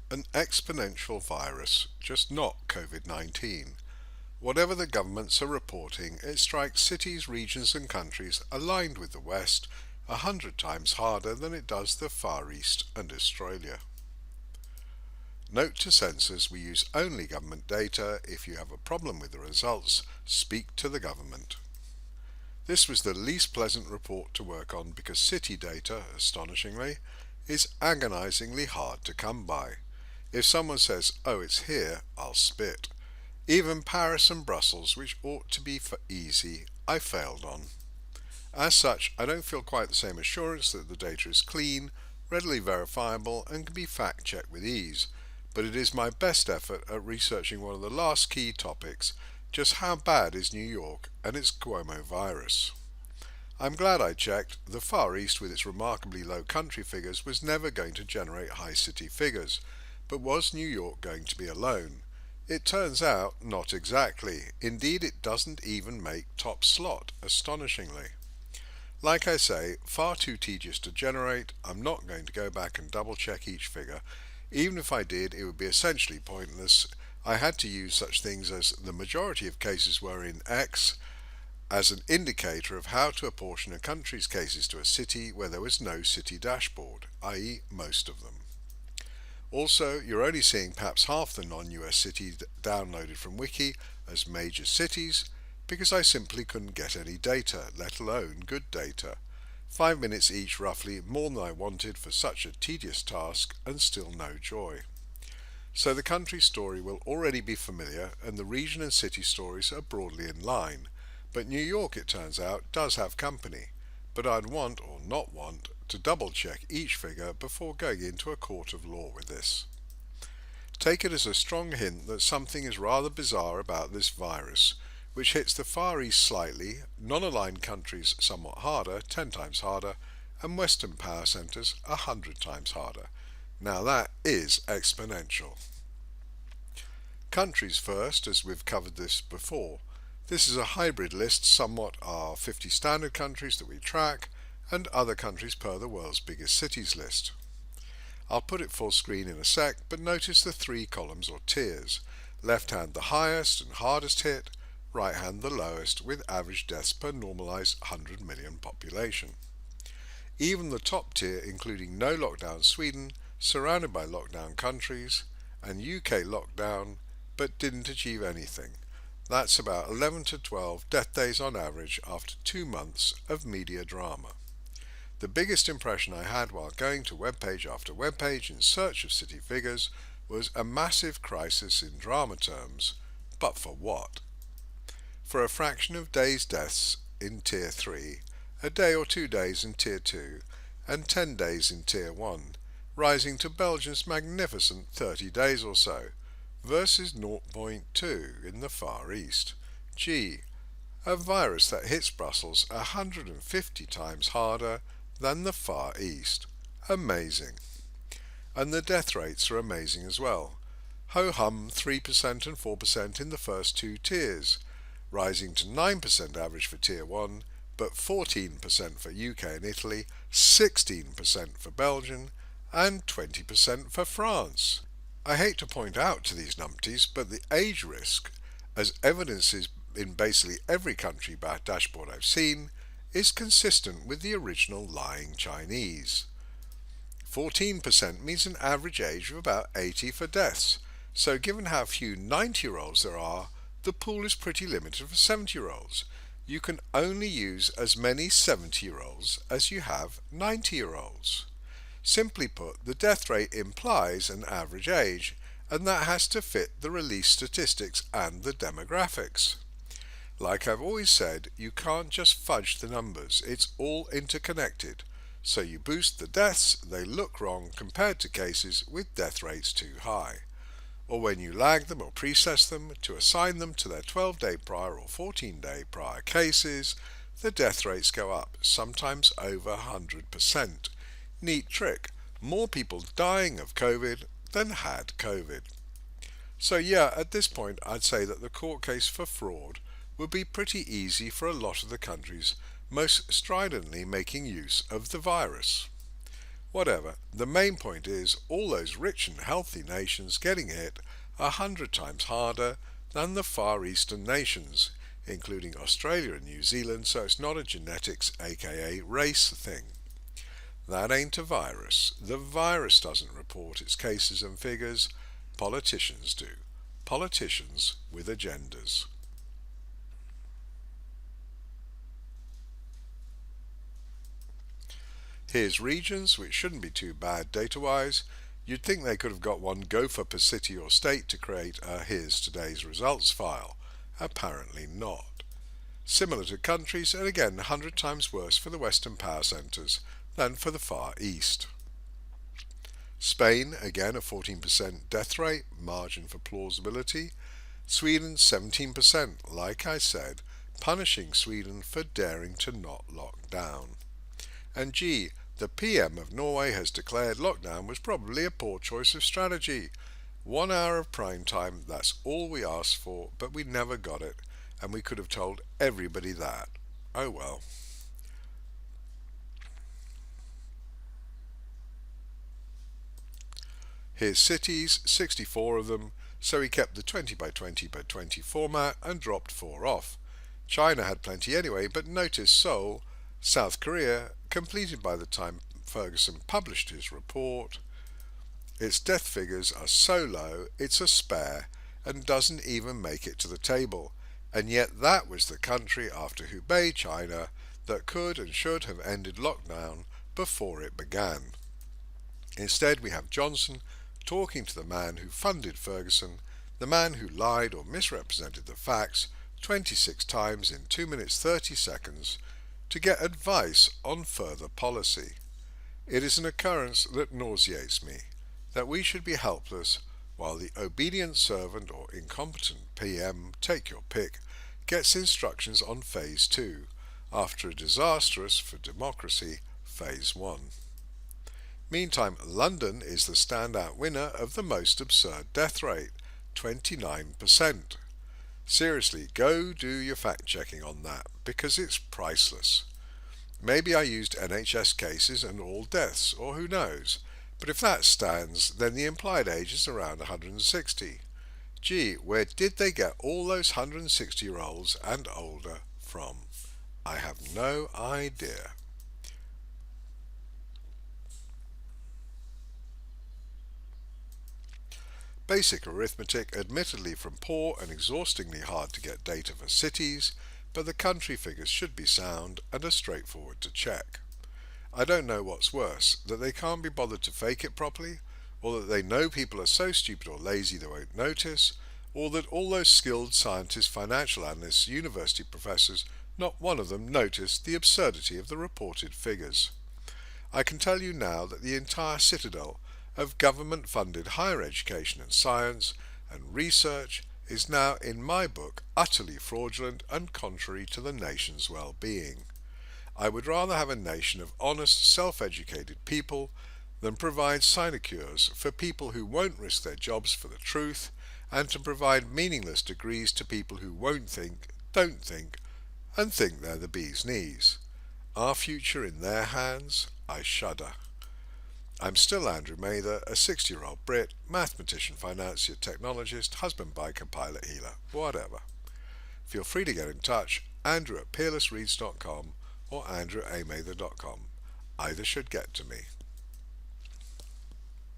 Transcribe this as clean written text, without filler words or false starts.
An exponential virus, just not Covid-19. Whatever the governments are reporting, it strikes cities, regions and countries aligned with the West 100 times harder than it does the Far East and Australia. Note to censors, we use only government data. If you have a problem with the results, speak to the government. This was the least pleasant report to work on because city data, astonishingly, is agonizingly hard to come by. If someone says, "Oh, it's here," I'll spit. Even Paris and Brussels, which ought to be for easy, I failed on. As such, I don't feel quite the same assurance that the data is clean, readily verifiable and can be fact-checked with ease, but it is my best effort at researching one of the last key topics: just how bad is New York and its Cuomo virus? I'm glad I checked. The Far East, with its remarkably low country figures, was never going to generate high city figures. But was New York going to be alone? It turns out not exactly. Indeed, it doesn't even make top slot, astonishingly. Like I say, far too tedious to generate. I'm not going to go back and double check each figure. Even if I did, it would be essentially pointless. I had to use such things as the majority of cases were in X as an indicator of how to apportion a country's cases to a city where there was no city dashboard, i.e. most of them. Also, you're only seeing perhaps half the non-US cities downloaded from Wiki as major cities because I simply couldn't get any data, let alone good data. 5 minutes each roughly, more than I wanted for such a tedious task, and still no joy. So the country story will already be familiar and the region and city stories are broadly in line. But New York, it turns out, does have company. But I'd want, or not want, to double check each figure before going into a court of law with this. Take it as a strong hint that something is rather bizarre about this virus, which hits the Far East slightly, non-aligned countries somewhat harder, 10 times harder, and Western power centres 100 times harder. Now that is exponential. Countries first, as we've covered this before. This is a hybrid list. Somewhat are 50 standard countries that we track, and other countries per the world's biggest cities list. I'll put it full screen in a sec, but notice the 3 columns or tiers. Left hand the highest and hardest hit, right hand the lowest, with average deaths per normalized 100 million population. Even the top tier, including no lockdown Sweden, surrounded by lockdown countries, and UK lockdown, but didn't achieve anything. That's about 11 to 12 death days on average after 2 months of media drama. The biggest impression I had while going to webpage after webpage in search of city figures was a massive crisis in drama terms, but for what? For a fraction of days deaths in Tier 3, a day or 2 days in Tier 2, and 10 days in Tier 1, rising to Belgium's magnificent 30 days or so, versus 0.2 in the Far East. Gee, a virus that hits Brussels 150 times harder than the Far East. Amazing. And the death rates are amazing as well. Ho-hum 3% and 4% in the first 2 tiers, rising to 9% average for Tier 1, but 14% for UK and Italy, 16% for Belgium, and 20% for France. I hate to point out to these numpties, but the age risk, as evidence is in basically every country dashboard I've seen, is consistent with the original lying Chinese. 14% means an average age of about 80 for deaths, so given how few 90-year-olds there are, the pool is pretty limited for 70-year-olds. You can only use as many 70-year-olds as you have 90-year-olds. Simply put, the death rate implies an average age, and that has to fit the release statistics and the demographics. Like I've always said, you can't just fudge the numbers, it's all interconnected. So you boost the deaths, they look wrong compared to cases with death rates too high. Or when you lag them or precess them to assign them to their 12-day prior or 14-day prior cases, the death rates go up, sometimes over 100%. Neat trick. More people dying of COVID than had COVID. So yeah, at this point I'd say that the court case for fraud would be pretty easy for a lot of the countries most stridently making use of the virus. Whatever, the main point is all those rich and healthy nations getting hit 100 times harder than the Far Eastern nations, including Australia and New Zealand, so it's not a genetics aka race thing. That ain't a virus. The virus doesn't report its cases and figures. Politicians do. Politicians with agendas. Here's regions, which shouldn't be too bad data-wise. You'd think they could have got one gopher per city or state to create a here's today's results file. Apparently not. Similar to countries, and again 100 times worse for the Western power centres than for the Far East. Spain, again a 14% death rate, margin for plausibility. Sweden 17%, like I said, punishing Sweden for daring to not lock down. And gee, the PM of Norway has declared lockdown was probably a poor choice of strategy. 1 hour of prime time, that's all we asked for, but we never got it, and we could have told everybody that. Oh well. Here's cities, 64 of them, so he kept the 20 by 20 by 20 format and dropped 4 off. China had plenty anyway, but notice Seoul, South Korea, completed by the time Ferguson published his report. Its death figures are so low it's a spare and doesn't even make it to the table, and yet that was the country after Hubei, China, that could and should have ended lockdown before it began. Instead we have Johnson talking to the man who funded Ferguson, the man who lied or misrepresented the facts 26 times in 2 minutes 30 seconds to get advice on further policy. It is an occurrence that nauseates me, that we should be helpless while the obedient servant or incompetent PM, take your pick, gets instructions on Phase 2, after a disastrous, for democracy, Phase 1. Meantime, London is the standout winner of the most absurd death rate, 29%. Seriously, go do your fact-checking on that, because it's priceless. Maybe I used NHS cases and all deaths, or who knows, but if that stands, then the implied age is around 160. Gee, where did they get all those 160-year-olds and older from? I have no idea. Basic arithmetic, admittedly from poor and exhaustingly hard to get data for cities, but the country figures should be sound and are straightforward to check. I don't know what's worse, that they can't be bothered to fake it properly, or that they know people are so stupid or lazy they won't notice, or that all those skilled scientists, financial analysts, university professors, not one of them noticed the absurdity of the reported figures. I can tell you now that the entire citadel of government-funded higher education and science and research is now, in my book, utterly fraudulent and contrary to the nation's well-being. I would rather have a nation of honest, self-educated people than provide sinecures for people who won't risk their jobs for the truth, and to provide meaningless degrees to people who won't think, don't think, and think they're the bee's knees. Our future in their hands? I shudder. I'm still Andrew Mather, a 60-year-old Brit, mathematician, financier, technologist, husband, biker, pilot, healer, whatever. Feel free to get in touch, Andrew at peerlessreads.com or andrew@amather.com. Either should get to me.